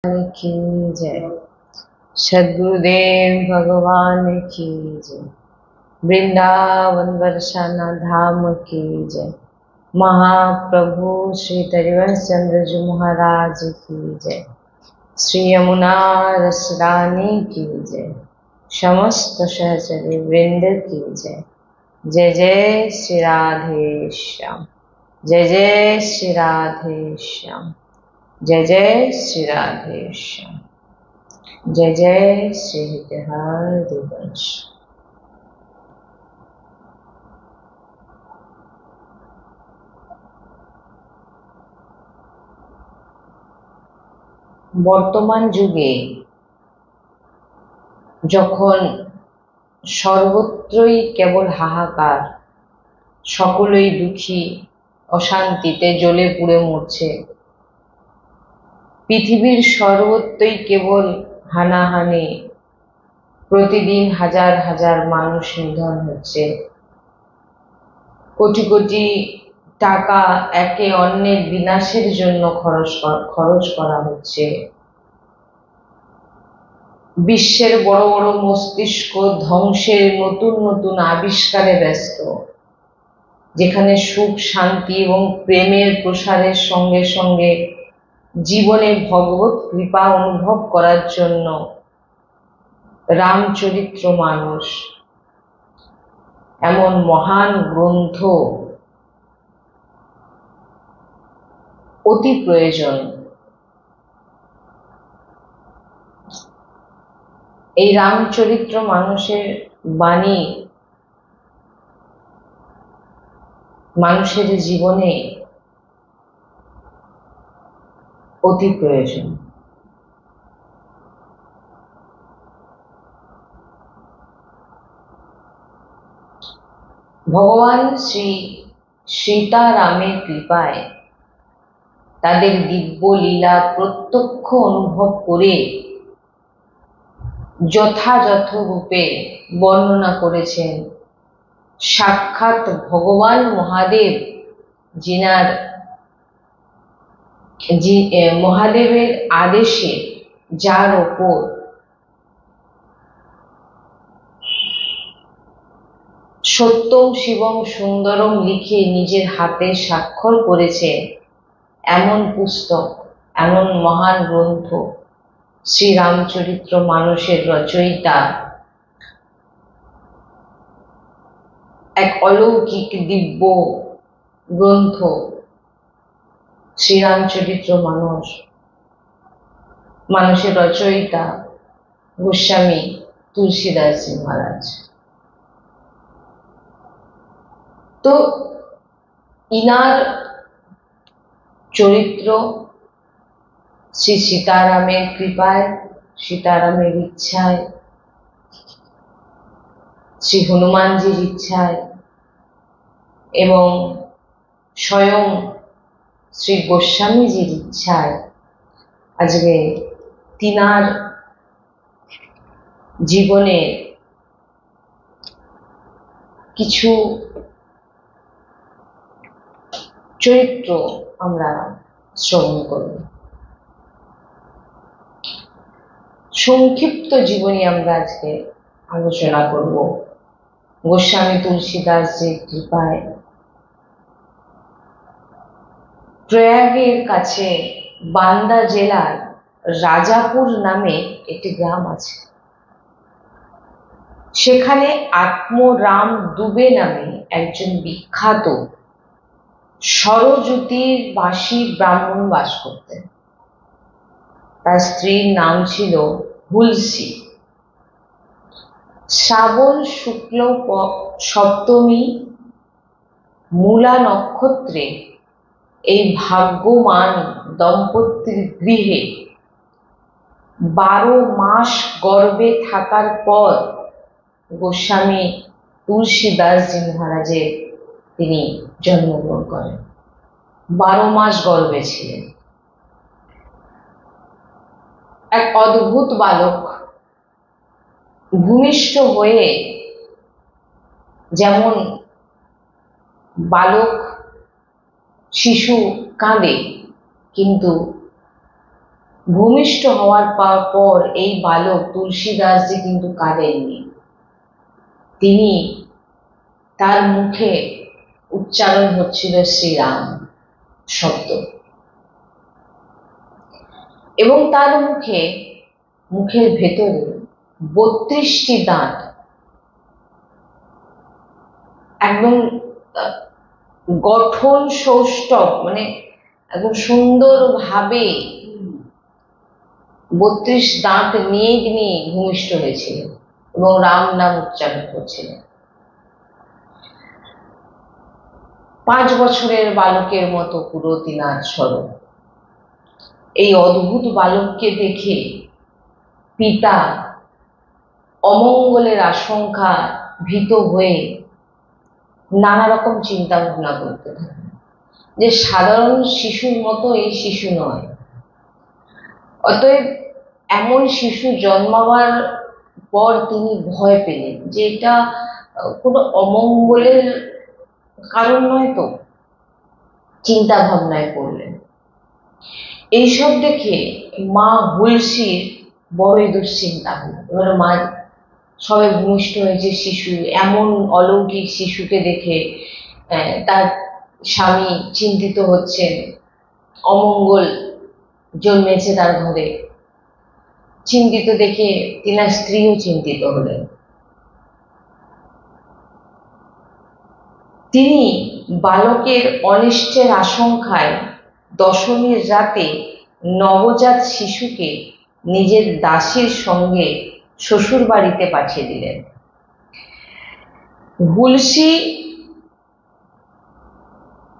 की जय। सद्गुरुदेव भगवान की जय। वृंदावन बरसाना धाम की जय। महाप्रभु श्री हरिवंश चंद्र जी महाराज की जय। श्री यमुना रसरानी की जय। समस्त सहचरी वृंद की जय। जय जय श्री राधे श्याम। जय जय श्री राधे श्याम। जय जय श्री राधे श्याम। जय जय श्री हरिवंश। বর্তমান যুগে যখন সর্বত্রই কেবল হাহাকার, সকলেই দুঃখী, অশান্তিতে জ্বলে পুড়ে মরছে, পৃথিবীর সর্বত্রই কেবল হানাহানি, প্রতিদিন হাজার হাজার মানুষ নিধন হচ্ছে, কোটি কোটি টাকা একে অন্যের বিনাশের জন্য খরচ করা হচ্ছে, বিশ্বের বড় বড় মস্তিষ্ক ধ্বংসের নতুন নতুন আবিষ্কারে ব্যস্ত, যেখানে সুখ শান্তি এবং প্রেমের প্রসারের সঙ্গে সঙ্গে জীবনে ভগবত কৃপা অনুভব করার জন্য রামচরিত্র মানস এমন মহান গ্রন্থ অতি প্রয়োজন। এই রামচরিত্র মানসের বাণী মানুষের জীবনে অতি প্রয়োজন। ভগবান শ্রী সীতারামের কৃপায় তাদের দিব্য লীলা প্রত্যক্ষ অনুভব করে যথাযথ রূপে বর্ণনা করেছেন সাক্ষাৎ ভগবান মহাদেব, মহাদেবের আদেশে যার ওপর সত্যম শিবম সুন্দরম লিখে নিজের হাতে স্বাক্ষর করেছে এমন পুস্তক, এমন মহান গ্রন্থ শ্রী রামচরিত্র মানসের রচয়িতা এক অলৌকিক দিব্য গ্রন্থ শ্রী রামচরিত্র মানসের রচয়িতা গোস্বামী তুলসীদাস মহারাজ। তো ইনার চরিত্র শ্রী সীতারামের কৃপায়, সীতারামের ইচ্ছায়, শ্রী হনুমানজির ইচ্ছায় এবং স্বয়ং শ্রী গোস্বামীজির ইচ্ছায় আজকে তিনার জীবনে কিছু চরিত্র আমরা শ্রবণ করব। সংক্ষিপ্ত জীবনী আমরা আজকে আলোচনা করব গোস্বামী তুলসীদাসজির কৃপায়। প্রয়াগের কাছে বান্দা জেলার রাজাপুর নামে একটি গ্রাম আছে। সেখানে আত্মরাম দুবে নামে একজন বিখ্যাত সরজ্যোতির বাসী ব্রাহ্মণ বাস করতেন। তার স্ত্রীর নাম ছিল হুলসী। শ্রাবণ শুক্ল সপ্তমী মূলা নক্ষত্রে এই ভাগ্যবান দম্পতির গৃহে 12 মাস গর্ভে থাকার পর গোস্বামী তুলসীদাসজি মহারাজের তিনি জন্মগ্রহণ করেন। 12 মাস গর্ভে ছিলেন। এক অদ্ভুত বালক, ভূমিষ্ঠ হয়ে যেমন বালক শিশু কাঁদে, কিন্তু ভূমিষ্ঠ হওয়ার পর এই বালক তুলসীদাসজি কিন্তু কাঁদেননি। তিনি, তার মুখে উচ্চারণ হচ্ছিল শ্রীরাম শব্দ, এবং তার মুখের ভেতরে 32টি দাঁত একদম গঠন সৌষ্ঠব, মানে একদম সুন্দরভাবে 32 দাঁত নিয়ে তিনি ভূমিষ্ঠ হয়েছিলেন এবং রাম নাম উচ্চারণ করছিলেন। 5 বছরের বালকের মতো পুরো তিনার স্বরূপ। এই অদ্ভুত বালককে দেখে পিতা অমঙ্গলের আশঙ্কা ভীত হয়ে নানা রকম চিন্তা ভাবনা করতে থাকেন, যে সাধারণ শিশুর মতো এই শিশু নয়, অতএব এমন শিশু জন্মাবার পর তিনি ভয় পেলেন যে এটা কোনো অমঙ্গলের কারণ নয় তো, চিন্তা ভাবনায় পড়লেন। এইসব দেখে মা হুলসির বড়ই দুশ্চিন্তা হল। এবার মা, সবে ভূমিষ্ঠ হয়েছে শিশু, এমন অলৌকিক শিশুকে দেখে তার স্বামী চিন্তিত হচ্ছেন, অমঙ্গল জন্মেছে তার ঘরে। চিন্তিত দেখে তিনার স্ত্রীও চিন্তিত হলেন। তিনি বালকের অনিষ্টের আশঙ্কায় দশমীর রাতে নবজাত শিশুকে নিজের দাসীর সঙ্গে শ্বশুর বাড়িতে পাঠিয়ে দিলেন।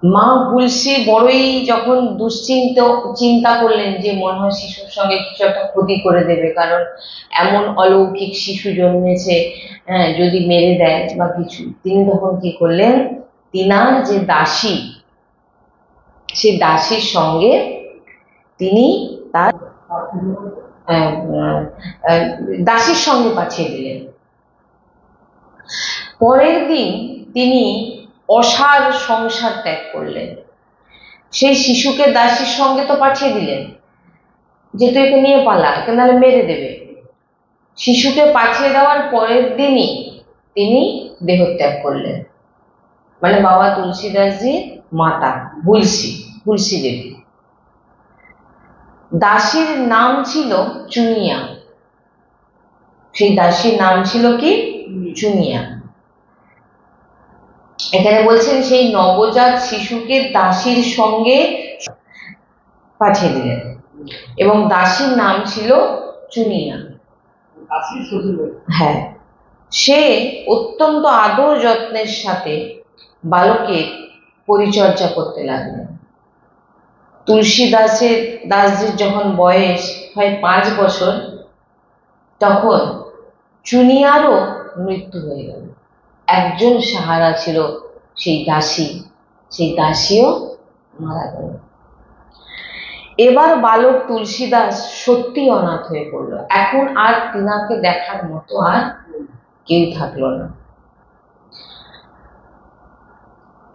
মা হুলসি বড়ই যখন চিন্তা করলেন যে মনে হয় শিশুর সঙ্গে কিছু একটা ক্ষতি করে দেবে, কারণ এমন অলৌকিক শিশু জন্মেছে, যদি মেরে দেয় বা কিছু। তিনি তখন কি করলেন, তিনার যে দাসী, সেই দাসীর সঙ্গে তিনি তার দাসীর সঙ্গে পাঠিয়ে দিলেন। পরের দিন তিনি অসার সংসার ত্যাগ করলেন। সেই শিশুকে দাসীর সঙ্গে তো পাঠিয়ে দিলেন, যেহেতু একে নিয়ে পালা, একে নাহলে মেরে দেবে। শিশুকে পাঠিয়ে দেওয়ার পরের দিনই তিনি দেহত্যাগ করলেন, মানে বাবা তুলসীদাসজির মাতা হুলসি দেবী। দাসীর নাম ছিল চুনিয়া। সেই দাসীর নাম ছিল কি? চুনিয়া। এখানে বলছেন সেই নবজাত শিশুকে দাসীর সঙ্গে পাঠিয়ে দিলেন এবং দাসীর নাম ছিল চুনিয়া। হ্যাঁ, সে অত্যন্ত আদর যত্নের সাথে বালকের পরিচর্যা করতে লাগলেন। দাসজির যখন বয়স হয় 5 বছর, তখন চুনিয়ারও মৃত্যু হয়ে গেল। একজন সাহারা ছিল সেই দাসীও মারা গেল। এবার বালক তুলসীদাস সত্যি অনাথ হয়ে পড়ল। এখন আর তিনাকে দেখার মতো আর কেউ থাকলো না।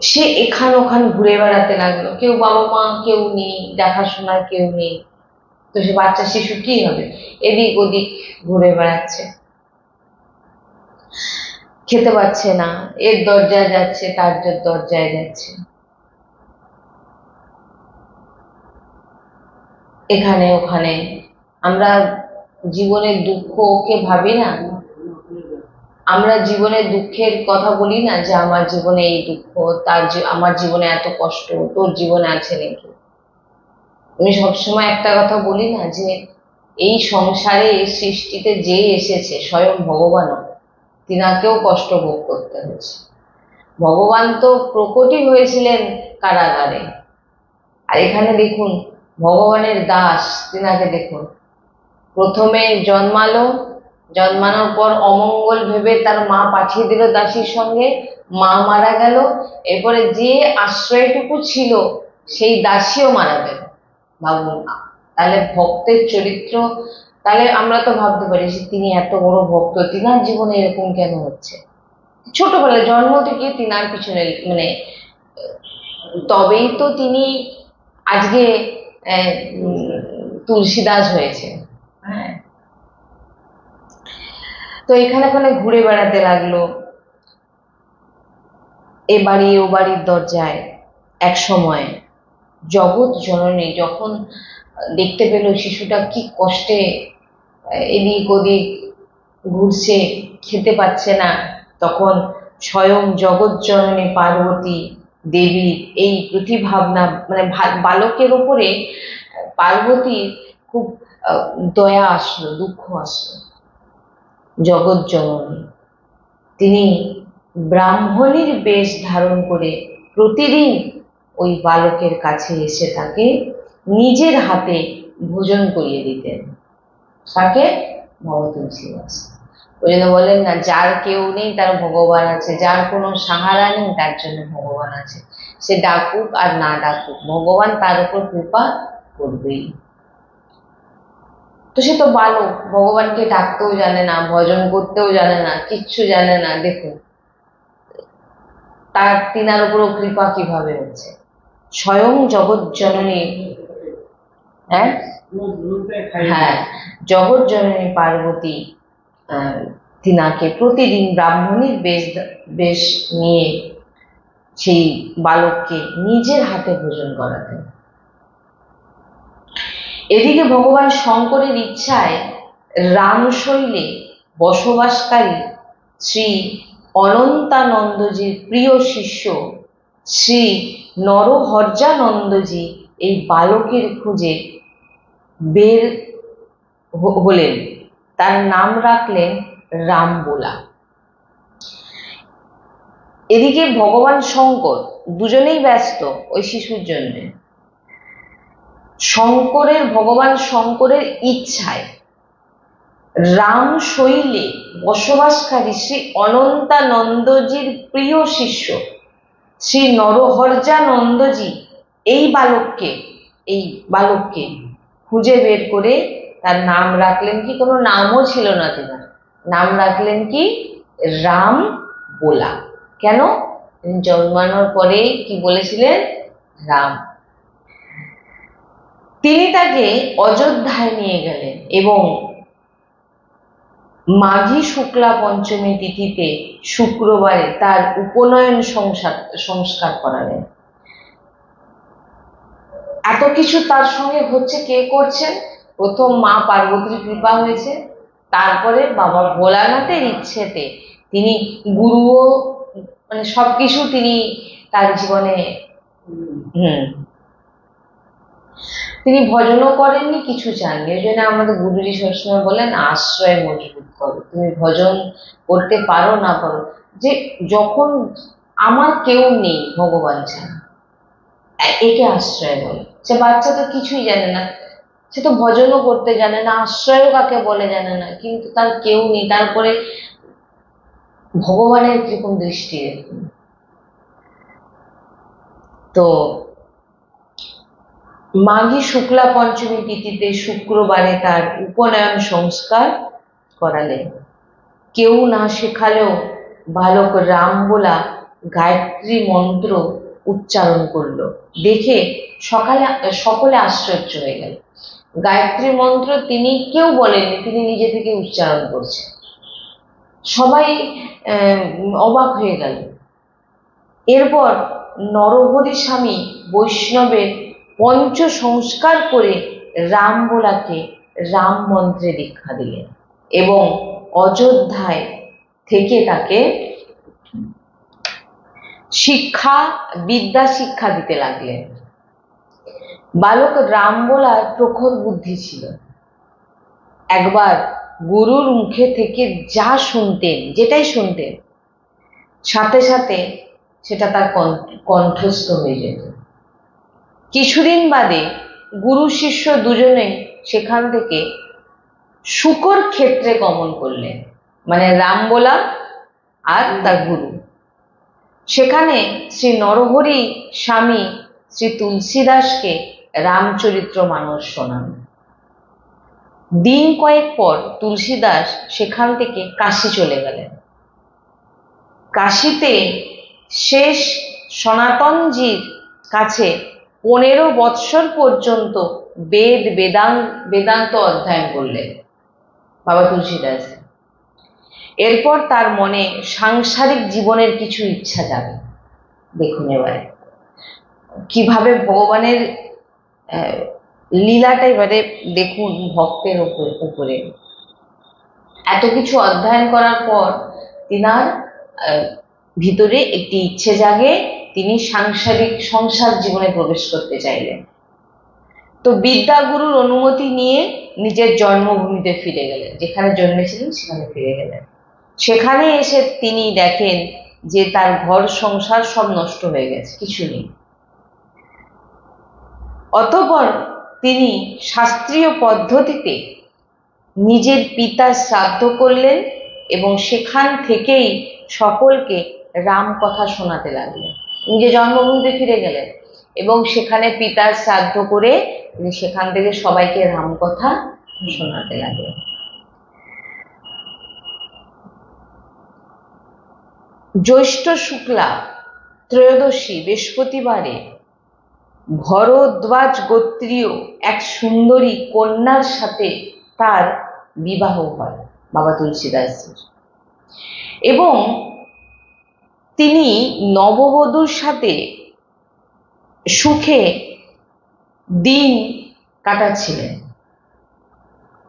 সে এখান ওখান ঘুরে বেড়াতে লাগলো, কেউ বাবা মা কেউ নেই, দেখাশোনার কেউ নেই, তো সে বাচ্চা শিশু কি হবে? এদিক ওদিক ঘুরে বেড়াচ্ছে, খেতে পাচ্ছে না, এর দরজায় যাচ্ছে, তার দরজায় যাচ্ছে, এখানে ওখানে। আমরা জীবনের দুঃখ ওকে ভাবি না, আমরা জীবনের দুঃখের কথা বলি না, যে আমার জীবনে এই দুঃখ, আমার জীবনে এত কষ্ট, তোর জীবনে আছে নাকি? আমি সবসময় একটা কথা বলি না, যে এই সংসারে এই সৃষ্টিতে যে এসেছে স্বয়ং ভগবানও, তিনাকেও কষ্ট ভোগ করতে হয়েছে। ভগবান তো প্রকটই হয়েছিলেন কারাগারে, আর এখানে দেখুন ভগবানের দাস, তিনাকে দেখুন, প্রথমে জন্মানোর পর অমঙ্গল ভেবে তার মা পাঠিয়ে দিল দাসীর সঙ্গে, মা মারা গেল। এরপরে যে আশ্রয়টুকু ছিল সেই দাসীও মারা গেল। ভাবুন, তাহলে ভক্তের চরিত্র, তাহলে আমরা তো ভাবতে পারি যে তিনি এত বড় ভক্ত, তিনার জীবনে এরকম কেন হচ্ছে? ছোটবেলায় জন্ম থেকে তিনার পিছনে, মানে তবেই তো তিনি আজকে তুলসীদাস হয়েছে। হ্যাঁ, তো এখানে ওখানে ঘুরে বেড়াতে লাগলো, এ বাড়ি ও বাড়ির দরজায়। এক সময় জগৎ জননী যখন দেখতে পেল শিশুটা কি কষ্টে এদিক ওদিক ঘুরছে, খেতে পাচ্ছে না, তখন স্বয়ং জগৎ জননী পার্বতী দেবীর এই প্রতিভাবনা, মানে বালকের উপরে পার্বতীর খুব দয়া আসলো, দুঃখ আসলো। জগৎ জননী তিনি ব্রাহ্মণীর বেশ ধারণ করে প্রতিদিন ওই বালকের কাছে এসে তাকে নিজের হাতে ভোজন করিয়ে দিতেন। তাকে ভবতুলসীদাস। ওই জন্য বলেন না, যার কেউ নেই তার ভগবান আছে, যার কোনো সাহারা নেই তার জন্য ভগবান আছে। সে ডাকুক আর না ডাকুক, ভগবান তার উপর কৃপা করবেই। তো সে তো বালক, ভগবানকে ডাকতেও জানে না, ভজন করতেও জানে না, কিচ্ছু জানে না। দেখুন তার তিনার উপরও কৃপা কিভাবে হচ্ছে। স্বয়ং জগৎ জননী, হ্যাঁ হ্যাঁ, জগৎ জননী পার্বতী তিনাকে প্রতিদিন ব্রাহ্মণীর বেশ নিয়ে সেই বালককে নিজের হাতে ভোজন করাতেন। এদিকে ভগবান শঙ্করের ইচ্ছায় রামশৈলে বসবাসকারী শ্রী অনন্তানন্দজির প্রিয় শিষ্য শ্রী নরহর্যানন্দজি এই বালকের খুঁজে বের হলেন। তার নাম রাখলেন রামবোলা। এদিকে ভগবান শঙ্কর দুজনেই ব্যস্ত ওই শিশুর জন্য। ভগবান শঙ্করের ইচ্ছায় রামশৈলে বসবাসকারী শ্রী অনন্তানন্দজির প্রিয় শিষ্য শ্রী নরহর্যানন্দজি এই বালককে খুঁজে বের করে তার নাম রাখলেন কি, কোনো নামও ছিল না তিনার, নাম রাখলেন কি রাম বোলা। কেন? জন্মানোর পরে কি বলেছিলেন? রাম। তিনি তাকে অযোধ্যায় নিয়ে গেলেন এবং মাঘী শুক্লা পঞ্চমী তিথিতে শুক্রবারে তার উপনয়ন সংস্কার করালেন। এত কিছু তার সঙ্গে হচ্ছে, কে করছেন? প্রথম মা পার্বতীর কৃপা হয়েছে, তারপরে বাবা ভোলানাথের ইচ্ছেতে তিনি গুরুও, মানে সবকিছু তিনি তার জীবনে তিনি ভজনও করেননি, কিছু চাননি। ওই জন্য আমাদের গুরুজি সবসময় বলেন আশ্রয় মজবুত করো। তুমি ভজন করতে পারো না পারো, যে যখন আমার কেউ নেই ভগবান ছাড়া, একে আশ্রয় বলে। সে বাচ্চা তো কিছুই জানে না, সে তো ভজনও করতে জানে না, আশ্রয়ও কাকে বলে জানে না, কিন্তু তার কেউ নেই, তারপরে ভগবানের কিরকম দৃষ্টি দেখুন। তো মাঘী শুক্লা পঞ্চমী তিথিতে শুক্রবারে তার উপনয়ন সংস্কার করালেন। কেউ না শেখালেও বালক রামবোলা গায়ত্রী মন্ত্র উচ্চারণ করলো। দেখে সকলে আশ্চর্য হয়ে গেল। গায়ত্রী মন্ত্র তিনি কেউ বলেননি, তিনি নিজে থেকে উচ্চারণ করছেন। সবাই অবাক হয়ে গেল। এরপর নরহরি স্বামী বৈষ্ণবের পঞ্চ সংস্কার করে রামবোলাকে রাম মন্ত্রে দীক্ষা দিলেন এবং অযোধ্যায় থেকে তাকে বিদ্যা শিক্ষা দিতে লাগলেন। বালক রামবোলার প্রখর বুদ্ধি ছিল। একবার গুরুর মুখে থেকে যা শুনতেন, যেটাই শুনতেন, সাথে সাথে সেটা তার কণ্ঠস্থ হয়ে যেত। কিছুদিন বাদে গুরু শিষ্য দুজনেই সেখান থেকে শুকর ক্ষেত্রে গমন করলেন, মানে রামবোলা আর তার গুরু। সেখানে শ্রী নরহরি স্বামী শ্রী তুলসীদাসকে রামচরিত্র মানস শোনান। দিন কয়েক পর তুলসীদাস সেখান থেকে কাশী চলে গেলেন। কাশীতে সনাতনজির কাছে 15 বৎসর পর্যন্ত বেদান্ত অধ্যয়ন করলেন বাবা তুলসীদাস। এরপর তার মনে সাংসারিক জীবনের কিছু ইচ্ছা জাগে। দেখুন এবারে কিভাবে ভগবানের লীলাটা এবারে দেখুন ভক্তের উপরে। এত কিছু অধ্যয়ন করার পর তিনার ভিতরে একটি ইচ্ছে জাগে, তিনি সংসার জীবনে প্রবেশ করতে চাইলেন। তো বিদ্যাগুরুর অনুমতি নিয়ে নিজের জন্মভূমিতে ফিরে গেলেন, যেখানে জন্মেছিলেন সেখানে ফিরে গেলেন। সেখানে এসে তিনি দেখেন যে তার ঘর সংসার সব নষ্ট হয়ে গেছে, কিছু নেই। অতঃপর তিনি শাস্ত্রীয় পদ্ধতিতে নিজের পিতার শ্রাদ্ধ করলেন এবং সেখান থেকেই সকলকে রাম কথা শোনাতে লাগলেন। নিজের জন্মভূমিতে ফিরে গেলেন এবং সেখানে পিতার শ্রাদ্ধ করে তিনি সেখান থেকে সবাইকে রাম কথা শোনাতে লাগলেন। জ্যৈষ্ঠ শুক্লা ত্রয়োদশী বৃহস্পতিবারে ভরদ্বাজ গোত্রীয় এক সুন্দরী কন্যার সাথে তার বিবাহ হয় বাবা তুলসীদাসজির, এবং তিনি নববধূর সাথে সুখে দিন কাটাচ্ছিলেন।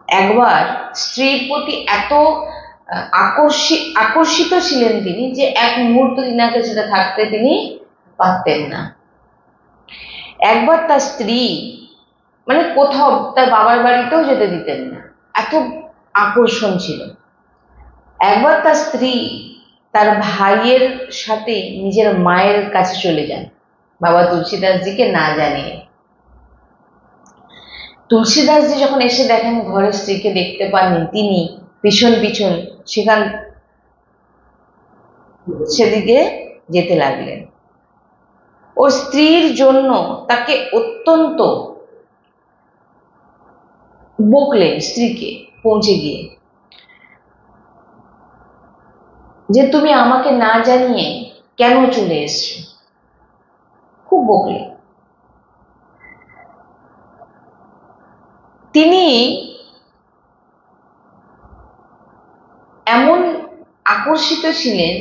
একবার স্ত্রীর প্রতি এত আকর্ষিত ছিলেন তিনি যে এক মুহূর্ত তিনাকে ছেড়ে থাকতে তিনি পারতেন না। একবার তার স্ত্রী মানে কোথাও তার বাবার বাড়িতেও যেতে দিতেন না, এত আকর্ষণ ছিল। একবার তার স্ত্রী তার ভাইয়ের সাথে নিজের মায়ের কাছে চলে যান বাবা তুলসীদাসজিকে না জানিয়ে। তুলসীদাসজি যখন এসে দেখেন ঘরে স্ত্রীকে দেখতে পাননি, তিনি পিছন পিছন সেদিকে যেতে লাগলেন। ওর স্ত্রীর জন্য তাকে অত্যন্ত বকলেন, স্ত্রীকে পৌঁছে গিয়ে, যে তুমি আমাকে না জানিয়ে কেন চলে এসছো, খুব বকলেন। তিনি এমন আকর্ষিত ছিলেন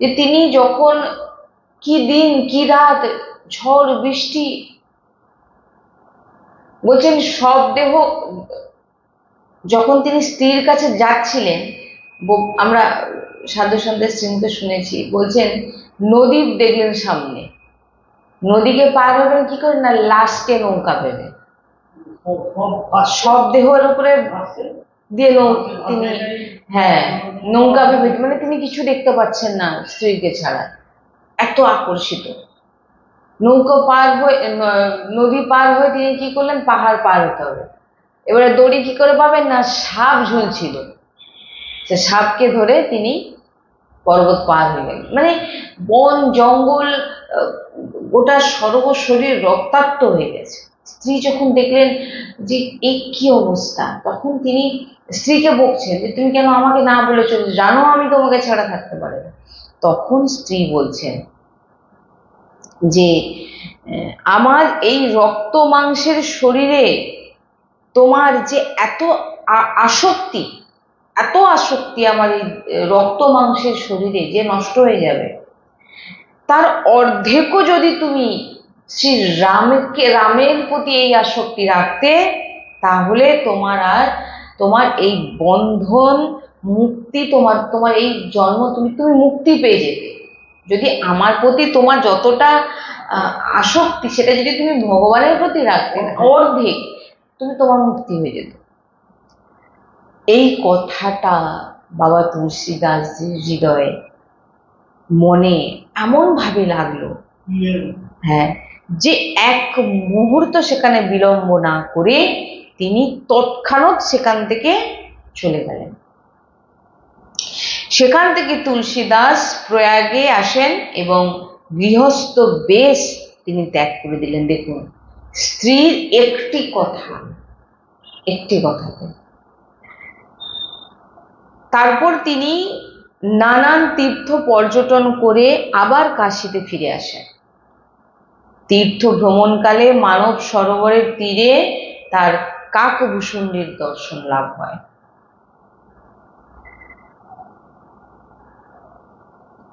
যে তিনি যখন কি দিন কি রাত, ঝড় বৃষ্টি, বলছেন সব দেহ, যখন তিনি স্ত্রীর কাছে যাচ্ছিলেন, আমরা সাধু সন্ধ্যের শ্রীমুখে শুনেছি, বলছেন নদী দেখলেন সামনে, নদীকে পার হবেন কি করে না লাস্টে নৌকা ভেবে, সব দেহের উপরে দিয়ে তিনি নৌকা ভেবে, মানে তিনি কিছু দেখতে পাচ্ছেন না স্ত্রীকে ছাড়া, এত আকর্ষিত। নৌকা পার হয়ে নদী পার হয়ে তিনি কি করলেন, পাহাড় পার হতে হবে। এবারে দড়ি কি করে পাবেন না, সাপ ঝুলছিল, সে সাপকে ধরে তিনি পর্বত পার হয়ে গেলেন। মানে বন জঙ্গল গোটা সর্বশরীর রক্তাক্ত হয়ে গেছে। স্ত্রী যখন দেখলেন যে এই কি অবস্থা, তখন তিনি স্ত্রীকে বকছেন যে তুমি কেন আমাকে না বলে চলে, জানো আমি তোমাকে ছাড়া থাকতে পারি না। তখন স্ত্রী বলছেন যে আমার এই রক্ত মাংসের শরীরে তোমার যে এত আসক্তি আমার এই রক্ত মাংসের শরীরে যে নষ্ট হয়ে যাবে, তার অর্ধেকও যদি তুমি শ্রী রামের প্রতি এই আসক্তি রাখতে, তাহলে তোমার এই বন্ধন মুক্তি, তোমার এই জন্ম তুমি মুক্তি পেয়ে যেতে। যদি আমার প্রতি তোমার যতটা আসক্তি, সেটা যদি তুমি ভগবানের প্রতি রাখতে, অর্ধেক তোমার মুক্তি হয়ে যেত। এই কথাটা বাবা তুলসীদাসজির হৃদয়ে মনে এমন ভাবে লাগলো, যে এক মুহূর্ত সেখানে বিলম্ব না করে তিনি তৎক্ষণাৎ সেখান থেকে চলে গেলেন। সেখান থেকে তুলসীদাস প্রয়াগে আসেন এবং গৃহস্থ বেশ তিনি ত্যাগ করে দিলেন। দেখুন, স্ত্রীর একটি কথাতে তারপর তিনি নানান তীর্থ পর্যটন করে আবার কাশীতে ফিরে আসেন। তীর্থ ভ্রমণকালে মানব সরোবরের তীরে তার কাকভূষুণ্ডির দর্শন লাভ হয়।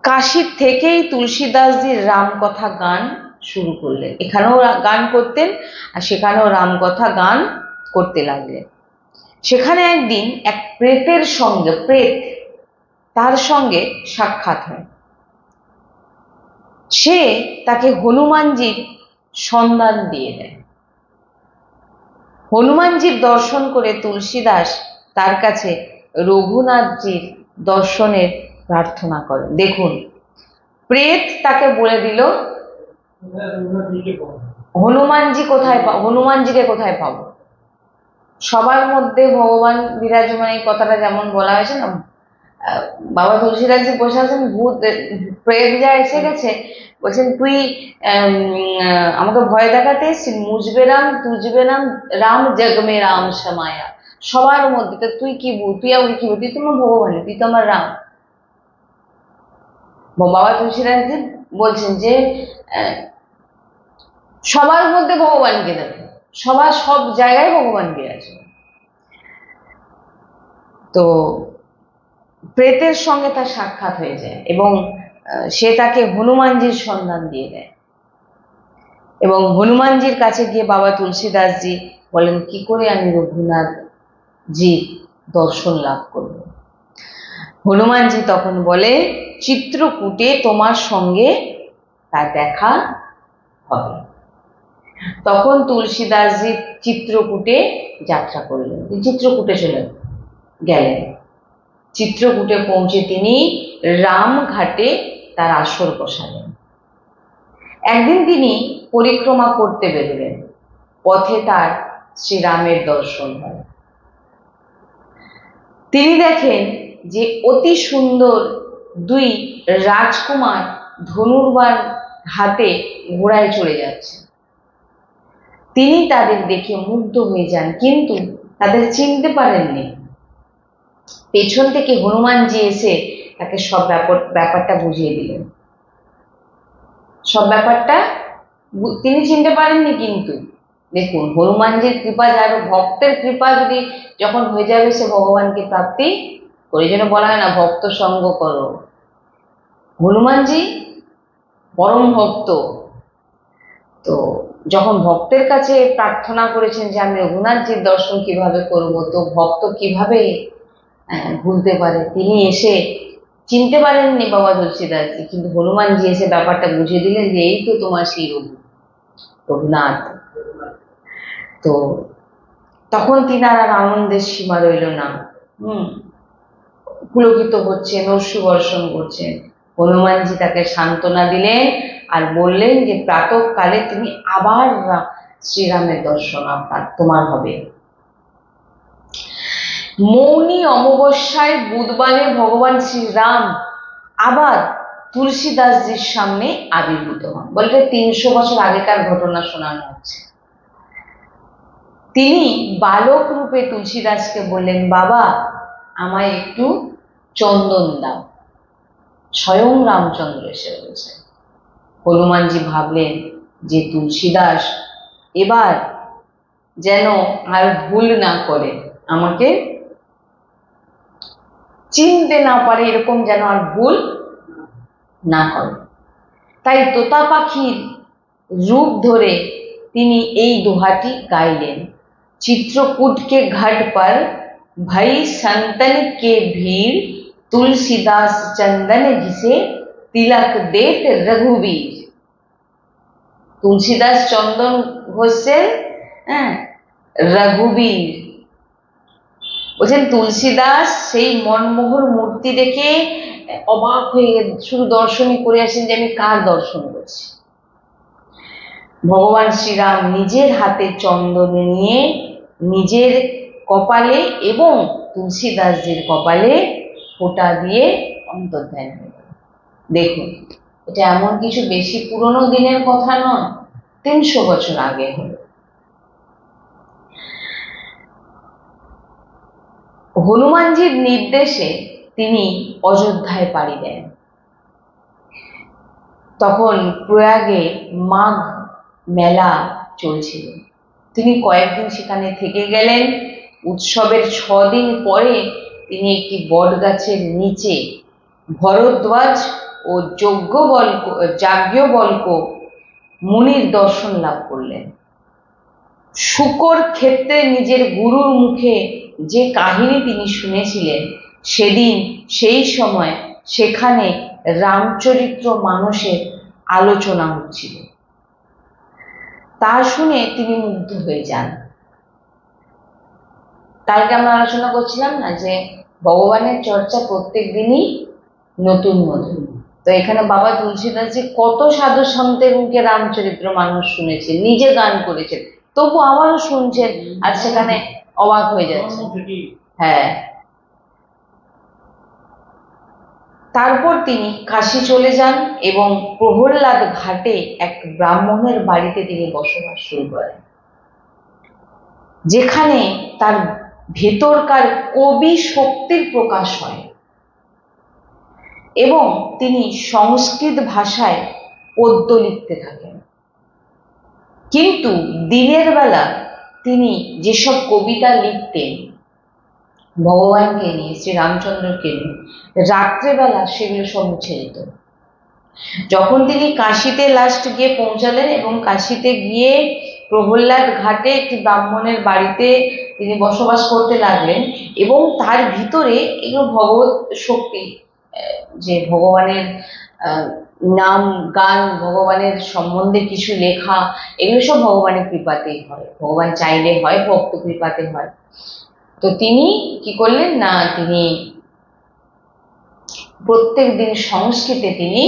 কাশীর থেকেই তুলসীদাসজির রামকথা গান শুরু করলেন। এখানেও গান করতেন আর সেখানেও রামকথা গান করতে লাগলেন। সেখানে একদিন এক প্রেতের সঙ্গে, তার সঙ্গে সাক্ষাৎ হয়। সে তাকে হনুমানজির সন্ধান দিয়ে দেয়। হনুমানজির দর্শন করে তুলসীদাস তার কাছে রঘুনাথজির দর্শনের প্রার্থনা করেন। দেখুন, প্রেত তাকে বলে দিল হনুমানজিকে কোথায় পাবো। সবার মধ্যে ভগবান বিরাজমান, এই কথাটা যেমন বলা হয়েছে না, বাবা তুলসীদাসজি বসে আছেন, প্রেত যা এসে গেছে, বলছেন তুই আমাকে ভয় দেখাতে এসেছিস, মুজবে রাম তুজবে নাম, রাম জগমে রাম সমায়া, সবার মধ্যে তো তুই কি তুই আমাকে কি তুই তোমার ভগবান, তুই তো আমার রাম। বাবা তুলসীদাসজি বলছেন যে সবার মধ্যে ভগবানকে দেখো, সব জায়গায় ভগবান বিরাজমান। তো প্রেতের সঙ্গে তার সাক্ষাৎ হয়ে যায় এবং সে তাকে হনুমানজির সন্ধান দিয়ে দেয়। এবং হনুমানজির কাছে গিয়ে বাবা তুলসীদাসজি বলেন, কি করে আমি রঘুনাথজি দর্শন লাভ করব। হনুমানজি তখন বলে, চিত্রকূটে তোমার সঙ্গে তার দেখা হবে। তখন তুলসীদাসজি চিত্রকূটে যাত্রা করলেন, চিত্রকূটে চলে গেলেন। চিত্রকূটে পৌঁছে তিনি রামঘাটে তার আসর বসালেন। একদিন তিনি পরিক্রমা করতে বেরোলেন। পথে তার শ্রীরামের দর্শন হয়। তিনি দেখেন যে অতি সুন্দর দুই রাজকুমার ধনুর্বাণ হাতে ঘোড়ায় চড়ে যাচ্ছে। তিনি তাদের দেখে মুগ্ধ হয়ে যান, কিন্তু তাদের চিনতে পারেননি। পেছন থেকে হনুমানজি এসে তাকে সব ব্যাপারটা বুঝিয়ে দিলেন। সব ব্যাপারটা তিনি চিনতে পারেননি, কিন্তু দেখুন হনুমানজির কৃপা, যার ভক্তের কৃপা যদি যখন হয়ে যাবে, সে ভগবানকে প্রাপ্তি করে। যেন বলা হয় না, ভক্ত সঙ্গ করো। হনুমানজি পরম ভক্ত, তো যখন ভক্তের কাছে প্রার্থনা করেছেন যে আমি রঘুনাথজির দর্শন কিভাবে করব, তো ভক্ত কিভাবে ভুলতে পারে। তিনি এসে চিনতে পারেননি বাবা তুলসীদাসজি, কিন্তু হনুমানজি এসে ব্যাপারটা বুঝিয়ে দিলেন যে এই তো তোমার সেই রঘুনাথ। তো তখন তিনার আর আনন্দের সীমা রইল না। পুলকিত হচ্ছেন, অশ্রু বর্ষণ করছেন। হনুমানজি তাকে সান্ত্বনা দিলেন আর বললেন যে প্রাতঃকালে তুমি আবার শ্রীরামের দর্শন তোমার হবে। মৌনী অমাবস্যায় বুধবারে ভগবান শ্রীরাম আবার তুলসীদাসজির সামনে আবির্ভূত হন। বলতে 300 বছর আগেকার ঘটনা শোনানো হচ্ছে। তিনি বালক রূপে তুলসীদাসকে বললেন, বাবা আমায় একটু চন্দন দাও। স্বয়ং রামচন্দ্র এসে বলছে। হনুমানজি ভাবলেন যে তুলসীদাস এবার যেন আর ভুল না করে, আমাকে চিনতে না পারে, এরকম যেন আর ভুল না করে। তাই তোতা পাখির রূপ ধরে তিনি এই দোহাটি গাইলেন, चित्रकूट के घाट पर भई संतन के भीड़, तुलसीदास चंदन घिसे तिलक देत रघुवीर। तुलसीदास चंदन घोषেন রঘুবীর। বলছেন তুলসীদাস সেই মনমোহর মূর্তি দেখে অবাক হয়ে শুধু দর্শনই করে আসেন যে আমি কার দর্শন করছি। ভগবান শ্রীরাম নিজের হাতে চন্দন নিয়ে নিজের কপালে এবং তুলসীদাসজির কপালে ফোঁটা দিয়ে অন্তর্ধান হয়ে গেল। দেখুন, এটা এমন কিছু বেশি পুরনো দিনের কথা নয়, 300 বছর আগে হলো। হনুমানজির নির্দেশে তিনি অযোধ্যায় পাড়ি দেন। তখন প্রয়াগে মাঘ মেলা চলছিল। তিনি কয়েকদিন সেখানে থেকে গেলেন। উৎসবের 6 দিন পরে তিনি একটি বট গাছের নিচে ভরদ্বাজ ও যাজ্ঞবল্ক মুনির দর্শন লাভ করলেন। শূকর ক্ষেত্রে নিজের গুরুর মুখে যে কাহিনী তিনি শুনেছিলেন, সেদিন সেই সময় সেখানে রামচরিত্র মানসের আলোচনা হচ্ছিল। তা শুনে তিনি মুগ্ধ হয়ে যান। কালকে আমরা আলোচনা করছিলাম না যে ভগবানের চর্চা প্রত্যেক দিনই নতুন নতুন। তো এখানে বাবা তুলসীদাসজি কত সাধু সন্তের মুখে রামচরিত্র মানস শুনেছেন, নিজে গান করেছেন, তবু আমারও শুনছেন আর সেখানে অবাক হয়ে যাচ্ছে। হ্যাঁ, তারপর তিনি কাশী চলে যান এবং প্রহল্লাদ ঘাটে এক ব্রাহ্মণের বাড়িতে তিনি বসবাস শুরু করেন, যেখানে তার ভেতরকার কবি শক্তির প্রকাশ হয় এবং তিনি সংস্কৃত ভাষায় পদ্য লিখতে থাকেন। কিন্তু দিনের বেলা তিনি যেসব কবিতা লিখতেন ভগবানকে নিয়ে, শ্রীরামচন্দ্রকে নিয়ে, রাত্রেবেলা সেগুলো সব মুছে যেত। যখন তিনি কাশীতে লাস্ট গিয়ে পৌঁছালেন এবং কাশীতে গিয়ে প্রহল্লাদ ঘাটে একটি ব্রাহ্মণের বাড়িতে তিনি বসবাস করতে লাগলেন এবং তার ভিতরে এগুলো ভগবত শক্তি, যে ভগবানের নাম গান, ভগবানের সম্বন্ধে কিছু লেখা, এগুলো সব ভগবানের কৃপাতেই হয়, ভগবান চাইলে হয়, ভক্ত কৃপাতে হয়। তো তিনি কি করলেন না, তিনি প্রত্যেক দিন সংস্কৃতে তিনি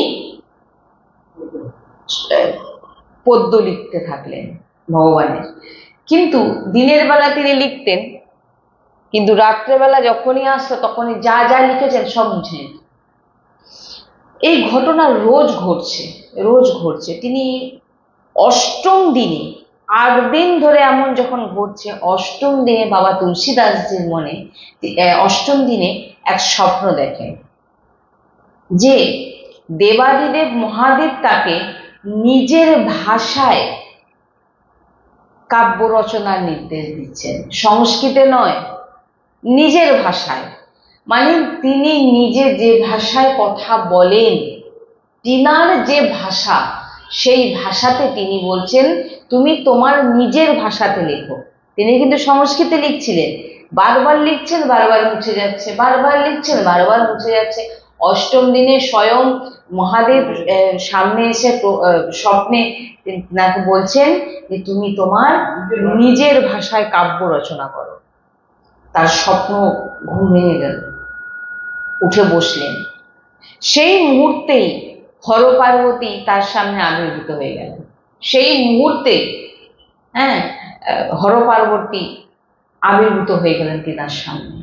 পদ্য লিখতে থাকলেন ভগবানের। কিন্তু দিনের বেলা তিনি লিখতেন, কিন্তু রাত্রেবেলা যখনই আসতো তখনই যা যা লিখেছেন সব মুছে যেত। এই ঘটনা রোজ ঘটছে। তিনি অষ্টম দিনে, 8 দিন ধরে এমন যখন ঘটছে, অষ্টম দিনে বাবা তুলসীদাসজির মনে অষ্টম দিনে এক স্বপ্ন দেখেন যে দেবাদিদেব মহাদেব তাকে নিজের ভাষায় কাব্য রচনার নির্দেশ দিচ্ছেন, সংস্কৃতে নয়, নিজের ভাষায়। মানে তিনি নিজে যে ভাষায় কথা বলেন, তিনার যে ভাষা, সেই ভাষাতে তিনি বলছেন তুমি তোমার নিজের ভাষাতে লেখো। তিনি কিন্তু সংস্কৃতে লিখছিলেন, বারবার লিখছেন, বারবার মুছে যাচ্ছে, বারবার লিখছেন, বারবার মুছে যাচ্ছে। অষ্টম দিনে স্বয়ং মহাদেব সামনে এসে স্বপ্নে তাকে বলছেন যে তুমি তোমার নিজের ভাষায় কাব্য রচনা করো। তার স্বপ্ন ঘুম ভেঙে গেল, উঠে বসলেন। সেই মুহূর্তেই হর পার্বতী তার সামনে আবির্ভূত হয়ে গেলেন। সেই মুহূর্তে হর পার্বতী আবির্ভূত হয়ে গেলেন তিনার সামনে।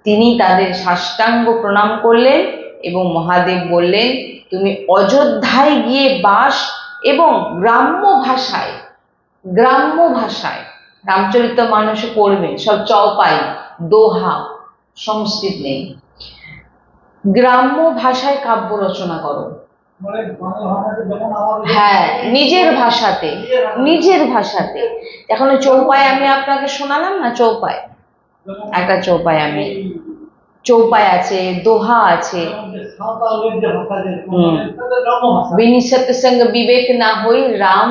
তিনি তাদের সাষ্টাঙ্গ প্রণাম করলেন এবং মহাদেব বললেন তুমি অযোধ্যায় গিয়ে বাস এবং গ্রাম্য ভাষায় রামচরিত মানসে পড়বে, সব চৌপাই দোহা, সংস্কৃত নেই, গ্রাম্য ভাষায় কাব্য রচনা করো। হ্যাঁ, নিজের ভাষাতে। এখন চৌপায় আমি আপনাকে শোনালাম না, চৌপায় একটা চৌপায় আছে, দোহা আছে। বিনি সৎসঙ্গ বিবেক না হই রাম,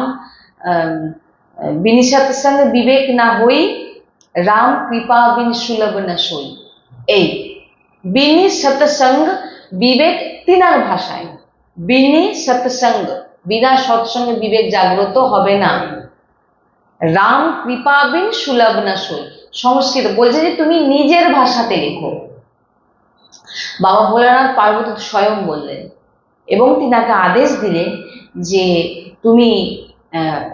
বিনি সৎসঙ্গ বিবেক না হই রাম কৃপা বিন সুলভ না সই। এই বিনি সৎসঙ্গ বিবেক তিনার ভাষায়, বিনি সৎসঙ্গ, বিনা সৎসঙ্গে বিবেক জাগ্রত হবে না। রাম কৃপা বিন সুলভ না সই, সংস্কৃত বলছে যে তুমি নিজের ভাষাতে লেখো। বাবা ভোলানাথ পার্বতী স্বয়ং বললেন এবং তিনাকে আদেশ দিলেন যে তুমি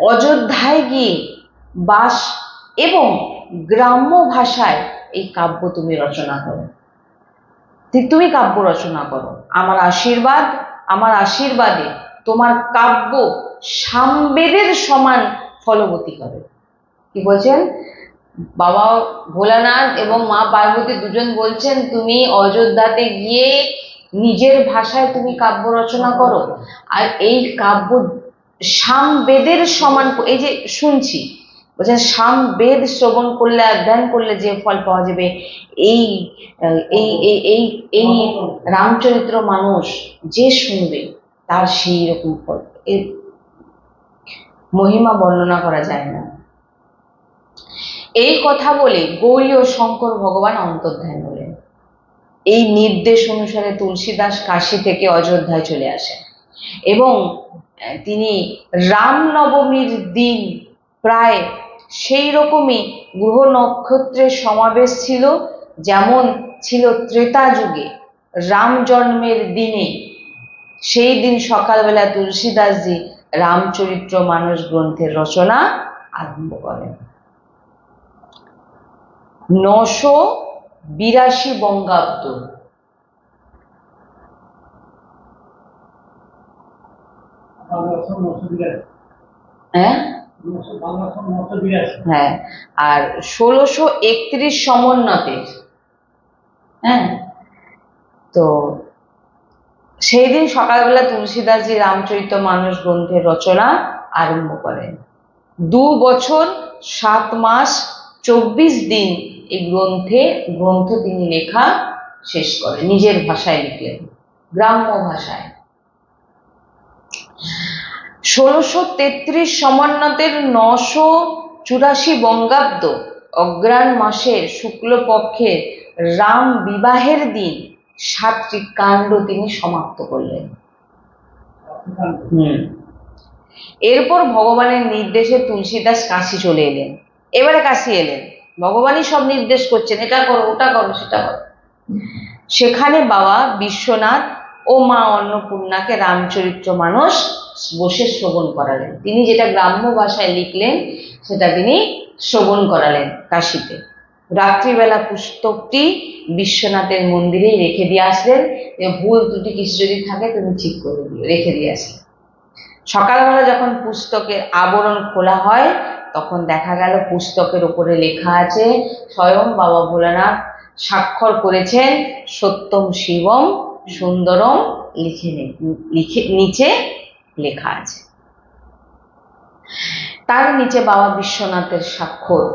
অযোধ্যায় গিয়ে বাস এবং গ্রাম্য ভাষায় এই কাব্য তুমি রচনা করো, তুমি কাব্য রচনা করো। আমার আশীর্বাদে তোমার কাব্য সামবেদের সমান ফলবতী হবে। কি বলছেন বাবা ভোলানাথ এবং মা পার্বতী দুজন বলছেন তুমি অযোধ্যাতে গিয়ে নিজের ভাষায় তুমি কাব্য রচনা করো, আর এই কাব্য সামবেদের সমান, এই যে শুনছি বলছেন সামবেদ শ্রবণ করলে অধ্যয়ন করলে যে ফল পাওয়া যাবে, এই এই এই এই রামচরিত্র মানস যে শুনবে তার সেই রকম ফল, এর মহিমা বর্ণনা করা যায় না। এই কথা বলে গৌরী ও শঙ্কর ভগবান অন্তর্ধান হলেন। এই নির্দেশ অনুসারে তুলসীদাস কাশী থেকে অযোধ্যায় চলে আসেন এবং তিনি রামনবমীর দিন প্রায় সেই রকমই গ্রহ নক্ষত্রের সমাবেশ ছিল যেমন ছিল ত্রেতা যুগে রাম জন্মের দিনে। সেই দিন সকালবেলা তুলসীদাসজি রামচরিত্র মানস গ্রন্থের রচনা আরম্ভ করেন। 982 বঙ্গাব্দ, হ্যাঁ, আর 1631 সমন্বতের। হ্যাঁ, তো সেই দিন সকালবেলা তুলসীদাসজি রামচরিত মানস গ্রন্থের রচনা আরম্ভ করেন। 2 বছর 7 মাস 24 দিন এই গ্রন্থ তিনি লেখা শেষ করেন, নিজের ভাষায় লিখলেন, গ্রাম্য ভাষায়। 1633 সমন্বতের 984 বঙ্গাব্দ অগ্রাণ মাসের শুক্লপক্ষের রাম বিবাহের দিন 7টি কাণ্ড তিনি সমাপ্ত করলেন। এরপর ভগবানের নির্দেশে তুলসীদাস কাশী চলে এলেন। এবারে কাশী এলেন, ভগবানই সব নির্দেশ করছেন, এটা করো, ওটা করো, সেটা করো। সেখানে বাবা বিশ্বনাথ ও মা অন্নপূর্ণাকে রামচরিত্র মানস বসে শ্রবণ করালেন। তিনি যেটা গ্রাম্য ভাষায় লিখলেন সেটা তিনি শ্রবণ করালেন কাশীতে। রাত্রিবেলা পুস্তকটি বিশ্বনাথের মন্দিরেই রেখে দিয়ে আসলেন, ভুল ত্রুটি কিছু যদি থাকে তুমি ঠিক করে দিও, রেখে দিয়ে আসলেন। সকালবেলা যখন পুস্তকের আবরণ খোলা হয় তখন দেখা গেল পুস্তকের উপরে লেখা আছে, স্বয়ং বাবা ভোলানাথ স্বাক্ষর করেছেন সত্যম শিবম সুন্দরম, লিখে নিচে লেখা আছে। তার নিচে বাবা বিশ্বনাথের স্বাক্ষর,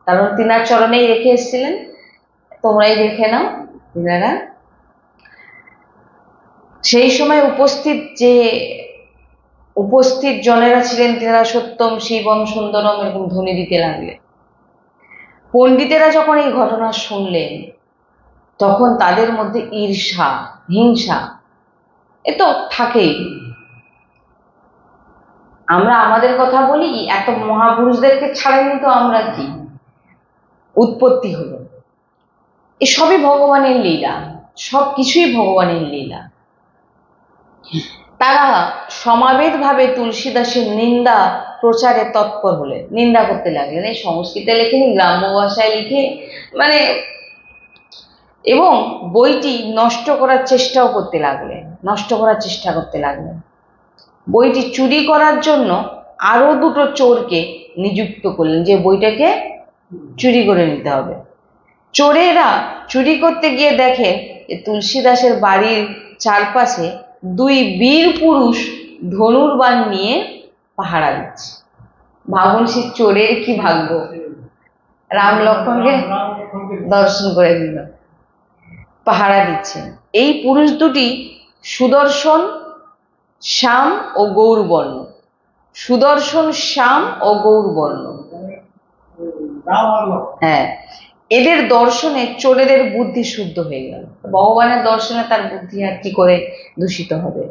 কারণ তিনার চরণেই রেখে এসেছিলেন, তোমরাই দেখে নাও তিনারা। সেই সময় উপস্থিত জনেরা ছিলেন, তিনারা সত্যম শিবম সুন্দরম এরকম ধ্বনি দিতে লাগলেন। পণ্ডিতেরা যখন এই ঘটনা শুনলেন তখন তাদের মধ্যে ঈর্ষা, হিংসা এ তো থাকেই। আমরা আমাদের কথা বলি, এত মহাপুরুষদেরকে ছাড়েনি তো আমরা কি উৎপত্তি হলো। এসবই ভগবানের লীলা, সব কিছুই ভগবানের লীলা। তারা সমাবেত ভাবে তুলসীদাসের নিন্দা প্রচারে তৎপর হলেন, নিন্দা করতে লাগলেন। এই সংস্কৃতে লেখেনি, গ্রাম্য ভাষায় লিখে, মানে, এবং বইটি নষ্ট করার চেষ্টা করতে লাগলেন। বইটি চুরি করার জন্য আরো 2টো চোরকে নিযুক্ত করলেন, যে বইটাকে চুরি করে নিতে হবে। চোরেরা চুরি করতে গিয়ে দেখেন যে তুলসীদাসের বাড়ির চারপাশে 2 বীর পুরুষ ধনুর্বাণ নিয়ে পাহারা দিচ্ছে। ভাবুন সে চোরের কি ভাগ্য, রাম লক্ষ্মণকে দর্শন করে দিল, পাহারা দিচ্ছেন। এই পুরুষ দুটি সুদর্শন শ্যাম ও গৌরবর্ণ, হ্যাঁ, এদের দর্শনে চোরেদের বুদ্ধি শুদ্ধ হয়ে গেল। ভগবানের দর্শনে তার বুদ্ধি আর কি করে দূষিত হবে।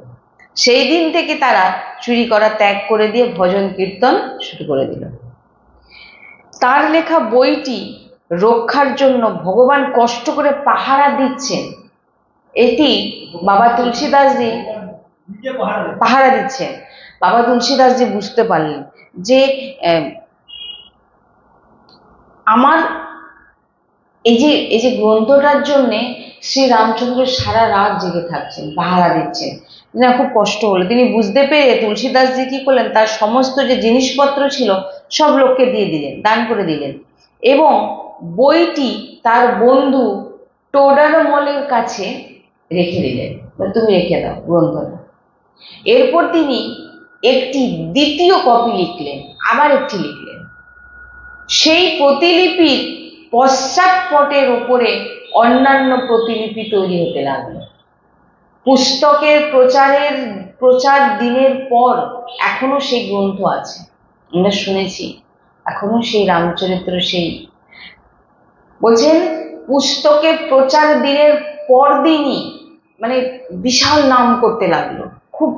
সেই দিন থেকে তারা চুরি করা ত্যাগ করে দিয়ে ভজন কীর্তন শুরু করে দিল। তার লেখা বইটি রক্ষার জন্য ভগবান কষ্ট করে পাহারা দিচ্ছেন, এটি বাবা তুলসীদাসজি পাহারা দিচ্ছেন। বাবা তুলসীদাসজি বুঝতে পারলেন যে আমার এই যে গ্রন্থটার জন্যে শ্রী রামচন্দ্র সারা রাত জেগে থাকছেন, পাহারা দিচ্ছেন। না, খুব কষ্ট হলো। তিনি বুঝতে পেরে তুলসীদাসজি কি করলেন, তার সমস্ত যে জিনিসপত্র ছিল সব লোককে দিয়ে দিলেন, দান করে দিলেন, এবং বইটি তার বন্ধু টোডারমলের কাছে রেখে দিলেন, তুমি রেখে দাও গ্রন্থটা। এরপর তিনি একটি দ্বিতীয় কপি লিখলেন, আবার একটি লিখলেন। সেই প্রতিলিপির পশ্চাৎপটের উপরে অন্যান্য প্রতিলিপি তৈরি হতে লাগলো। পুস্তকের প্রচার দিনের পর এখনো সেই গ্রন্থ আছে, আমরা শুনেছি, এখনো সেই রামচরিত্র সেই বলছেন পুস্তকের প্রচার দিনের পর দিনই মানে বিশাল নাম করতে লাগলো খুব।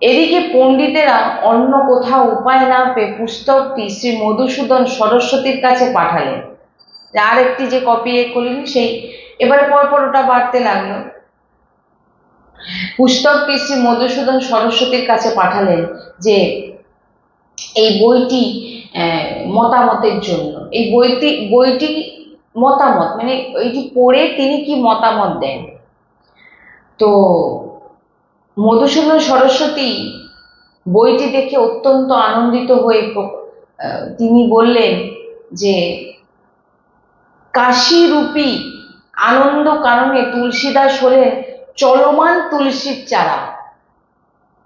এদিকে পণ্ডিতেরা অন্য কোথাও উপায় না পেয়ে পুস্তকটি শ্রী মধুসূদন সরস্বতীর কাছে পাঠালেন। আর একটি যে কপি করলেন সেই এবারে পরপর ওটা বাড়তে লাগলো। পুস্তকটি শ্রী মধুসূদন সরস্বতীর কাছে পাঠালেন যে এই বইটি মতামতের জন্য, এই বইটি মতামত মানে এইটি পড়ে তিনি কি মতামত দেন। তো মধুসূদন সরস্বতী বইটি দেখে অত্যন্ত আনন্দিত হয়ে তিনি বললেন যে কাশীরূপী আনন্দ কারণে তুলসীদাস হলেন চলমান তুলসীর চারা।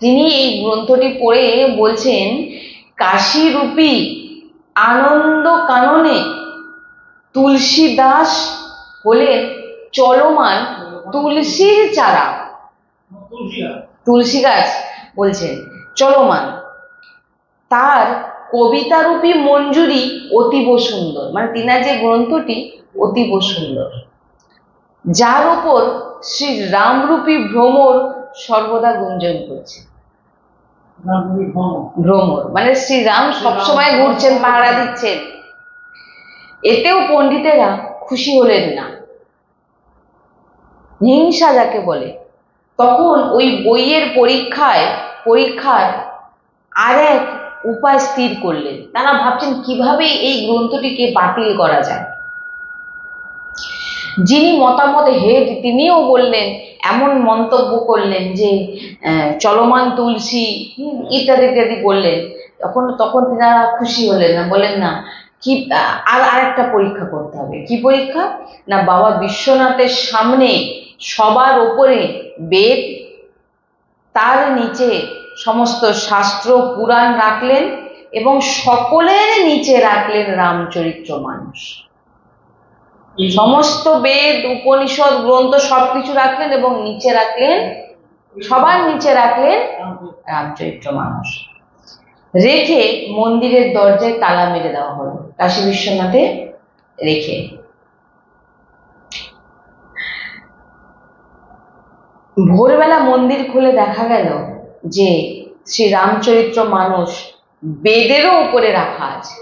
তিনি এই গ্রন্থটি পড়ে বলছেন কাশীরূপী আনন্দ কাননে তুলসীদাস হলেন চলমান তুলসীর চারা। তুলসী গাছ বলছেন চলমান, তার কবিতারূপী মঞ্জুরি অতীব সুন্দর, মানে তিনার যে গ্রন্থটি অতীব সুন্দর, যার উপর শ্রী রামরূপী ভ্রমর সর্বদা গুঞ্জন করছে। ভ্রমর মানে শ্রীরাম সবসময় ঘুরছেন, পাহারা দিচ্ছেন। এতেও পণ্ডিতেরা খুশি হলেন না, হিংসা যাকে বলে। তখন ওই বইয়ের পরীক্ষার আর এক উপায় স্থির করলেন। তারা ভাবছেন কিভাবে এই গ্রন্থটিকে বাতিল করা যায়। যিনি মতামতে হেড তিনিও বললেন, এমন মন্তব্য করলেন যে চলমান তুলসী ইত্যাদি ইত্যাদি বললেন। তখন তিনারা খুশি হলেন না, বলেন না কি আর একটা পরীক্ষা করতে হবে। কি পরীক্ষা না, বাবা বিশ্বনাথের সামনে সবার ওপরে বেদ, তার নিচে সমস্ত শাস্ত্র পুরাণ রাখলেন এবং সকলের নিচে রাখলেন রামচরিত্র মানস। সমস্ত বেদ উপনিষদ গ্রন্থ সবকিছু রাখলেন এবং নিচে রাখলেন, সবার নিচে রাখলেন রামচরিত্র মানস। রেখে মন্দিরের দরজায় তালা মেরে দেওয়া হলো, কাশী বিশ্বনাথে রেখে। ভোরবেলা মন্দির খুলে দেখা গেল যে শ্রী রামচরিত্র মানস বেদেরও উপরে রাখা আছে,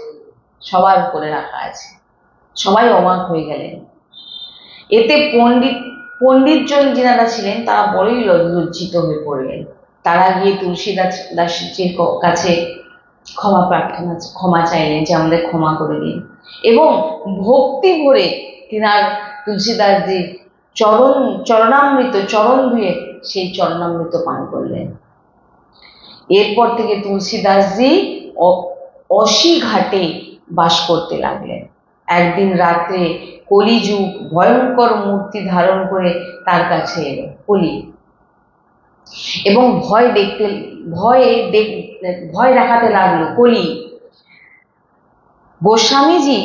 সবার উপরে রাখা আছে। সবাই অবাক হয়ে গেলেন। এতে পণ্ডিতজন যিনারা ছিলেন তারা বড়ই লজ্জিত হয়ে পড়লেন। তারা গিয়ে তুলসীদাসজির কাছে ক্ষমা চাইলেন যে আমাদের ক্ষমা করে দিন, এবং ভক্তি ভরে তিনার তুলসীদাসজির চরণামৃত চরণ ধুয়ে সেই চরণামৃত পান করলেন। এরপর থেকে তুলসীদাসজি অসি ঘাটে বাস করতে লাগলেন। একদিন রাত্রে কলিযুগ ভয়ঙ্কর মূর্তি ধারণ করে তার কাছে এলো কলি, এবং ভয় দেখাতে লাগলো কলি। গোস্বামীজি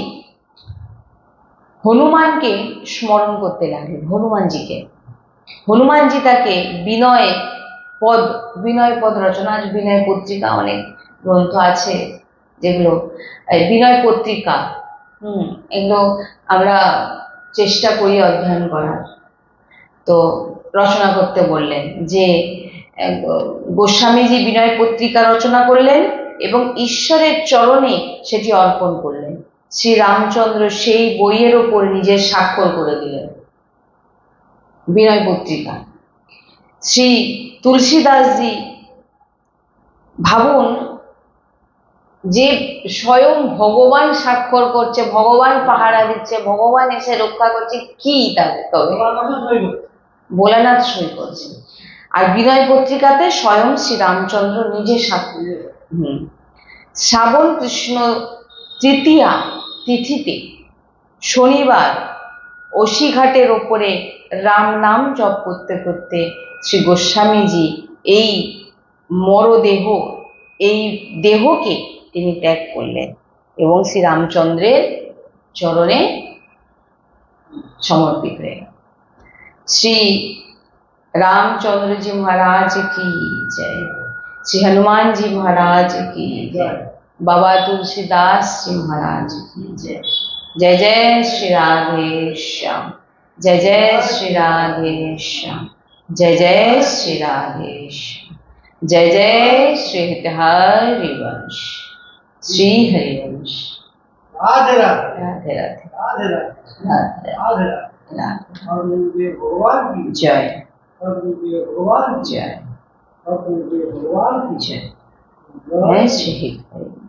হনুমানকে স্মরণ করতে লাগলেন, হনুমানজি তাকে বিনয় পদ রচনা, বিনয় পত্রিকা, অনেক গ্রন্থ আছে যেগুলো বিনয় পত্রিকা, এগুলো আমরা চেষ্টা করি অধ্যয়ন করার। তো রচনা করতে বললেন যে গোস্বামীজি বিনয় পত্রিকা রচনা করলেন এবং ঈশ্বরের চরণে সেটি অর্পণ করলেন। শ্রী রামচন্দ্র সেই বইয়ের ওপর নিজের স্বাক্ষর করে দিলেন, বিনয় পত্রিকা। শ্রী তুলসীদাসজি ভাবুন যে স্বয়ং ভগবান স্বাক্ষর করছে, ভগবান পাহারা দিচ্ছে, ভগবান এসে রক্ষা করছে, কি তবে ভোলানাথ সই করছে। আর বিনয় পত্রিকাতে স্বয়ং শ্রী রামচন্দ্র নিজে স্বাক্ষর। শ্রাবণ কৃষ্ণ তৃতীয়া তিথিতে শনিবার অসিঘাটের ওপরে রাম নাম জপ করতে করতে শ্রী গোস্বামীজি এই মরদেহ, এই দেহকে তিনি ত্যাগ করলেন এবং শ্রী রামচন্দ্রের চরণে समर्पित है। श्री रामचंद्र जी महाराज की जय, श्री हनुमान जी महाराज की जय, बाबा तुलसीदास जी महाराज की जय। जय जय श्री राधे श्याम, जय जय श्री राधे श्याम, जय जय श्री राधे श्याम, जय जय श्री हरिवंश, श्री हरिवंश। राधे राधे राधे राधे राधे राधे राधे राधे राधे। और भगवान की जय और भगवान की जय और भगवान की जय। जय श्री हरि।